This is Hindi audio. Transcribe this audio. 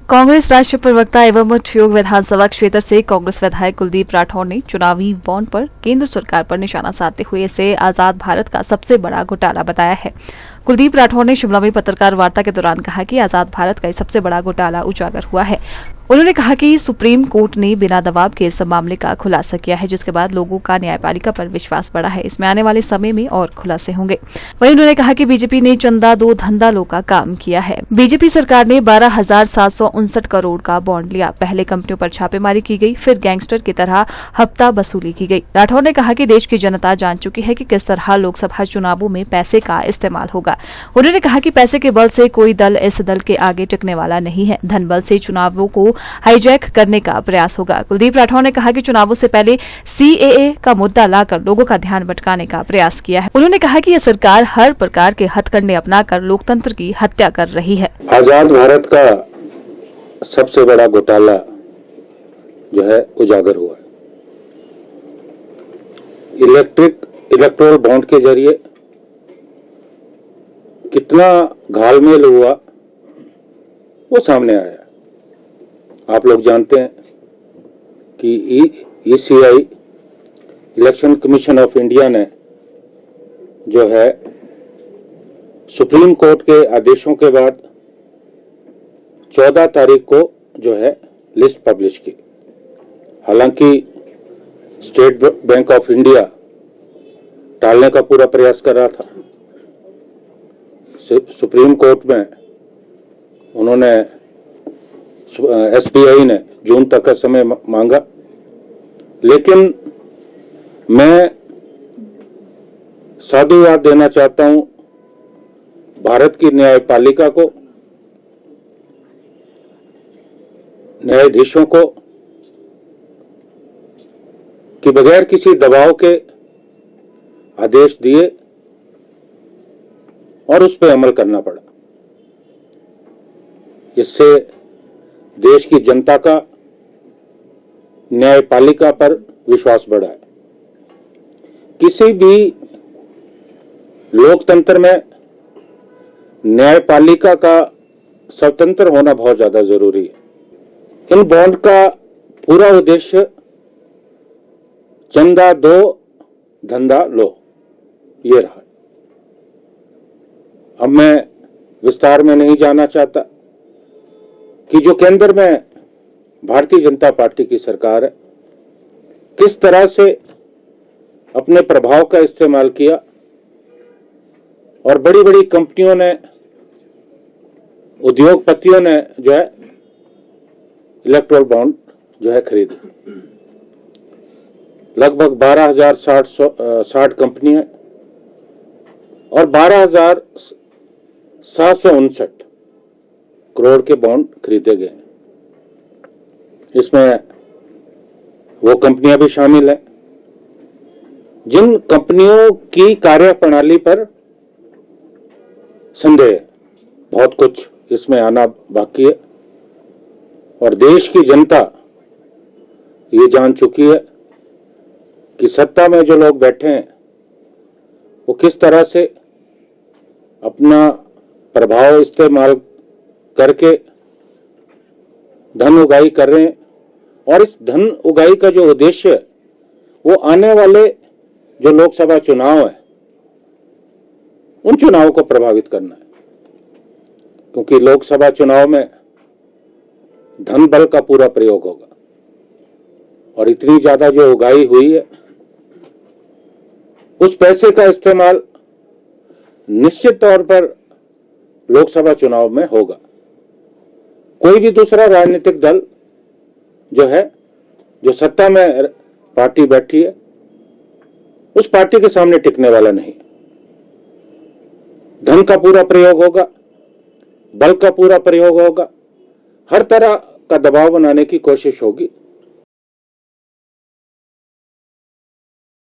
कांग्रेस राष्ट्रीय प्रवक्ता एवं ठियोग विधानसभा क्षेत्र से कांग्रेस विधायक कुलदीप राठौर ने चुनावी बॉन्ड पर केंद्र सरकार पर निशाना साधते हुए इसे आजाद भारत का सबसे बड़ा घोटाला बताया है। कुलदीप राठौर ने शिमला में पत्रकार वार्ता के दौरान कहा कि आजाद भारत का सबसे बड़ा घोटाला उजागर हुआ है। उन्होंने कहा कि सुप्रीम कोर्ट ने बिना दबाव के इस मामले का खुलासा किया है, जिसके बाद लोगों का न्यायपालिका पर विश्वास बढ़ा है। इसमें आने वाले समय में और खुलासे होंगे। वहीं उन्होंने कहा कि बीजेपी ने चंदा दो धंधा लो का काम किया है। बीजेपी सरकार ने 12,759 करोड़ का बॉन्ड लिया। पहले कंपनियों पर छापेमारी की गई, फिर गैंगस्टर की तरह हफ्ता वसूली की गई। राठौर ने कहा कि देश की जनता जान चुकी है कि किस तरह लोकसभा चुनावों में पैसे का इस्तेमाल होगा। उन्होंने कहा कि पैसे के बल से कोई दल इस दल के आगे टिकने वाला नहीं है। धन बल से चुनावों को हाईजैक करने का प्रयास होगा। कुलदीप राठौर ने कहा कि चुनावों से पहले सीएए का मुद्दा लाकर लोगों का ध्यान भटकाने का प्रयास किया है। उन्होंने कहा कि यह सरकार हर प्रकार के हथकंडे अपनाकर लोकतंत्र की हत्या कर रही है। आजाद भारत का सबसे बड़ा घोटाला जो है उजागर हुआ। इलेक्टोरल बॉन्ड के जरिए कितना घालमेल हुआ वो सामने आया। आप लोग जानते हैं कि ECI election commission of India ने जो है सुप्रीम कोर्ट के आदेशों के बाद 14 तारीख को जो है लिस्ट पब्लिश की। हालांकि स्टेट बैंक ऑफ इंडिया टालने का पूरा प्रयास कर रहा था। सुप्रीम कोर्ट में उन्होंने एसबीआई ने जून तक का समय मांगा, लेकिन मैं साधुवाद देना चाहता हूं भारत की न्यायपालिका को, न्यायाधीशों को, कि बगैर किसी दबाव के आदेश दिए और उस पर अमल करना पड़ा। इससे देश की जनता का न्यायपालिका पर विश्वास बढ़ा है। किसी भी लोकतंत्र में न्यायपालिका का स्वतंत्र होना बहुत ज्यादा जरूरी है। इन बॉन्ड का पूरा उद्देश्य चंदा दो धंधा लो ये रहा। अब मैं विस्तार में नहीं जाना चाहता कि जो केंद्र में भारतीय जनता पार्टी की सरकार है, किस तरह से अपने प्रभाव का इस्तेमाल किया और बड़ी बड़ी कंपनियों ने, उद्योगपतियों ने जो है इलेक्टोरल बॉन्ड जो है खरीदे। लगभग 12,060 कंपनियां और 12,759 करोड़ के बॉन्ड खरीदे गए। इसमें वो कंपनियां भी शामिल हैं जिन कंपनियों की कार्यप्रणाली पर संदेह है। बहुत कुछ इसमें आना बाकी है और देश की जनता ये जान चुकी है कि सत्ता में जो लोग बैठे हैं वो किस तरह से अपना प्रभाव इस्तेमाल करके धन उगाही कर रहे हैं। और इस धन उगाही का जो उद्देश्य है वो आने वाले जो लोकसभा चुनाव है उन चुनावों को प्रभावित करना है, क्योंकि लोकसभा चुनाव में धन बल का पूरा प्रयोग होगा और इतनी ज्यादा जो उगाही हुई है उस पैसे का इस्तेमाल निश्चित तौर पर लोकसभा चुनाव में होगा। कोई भी दूसरा राजनीतिक दल जो है, जो सत्ता में पार्टी बैठी है, उस पार्टी के सामने टिकने वाला नहीं। धन का पूरा प्रयोग होगा, बल का पूरा प्रयोग होगा, हर तरह का दबाव बनाने की कोशिश होगी।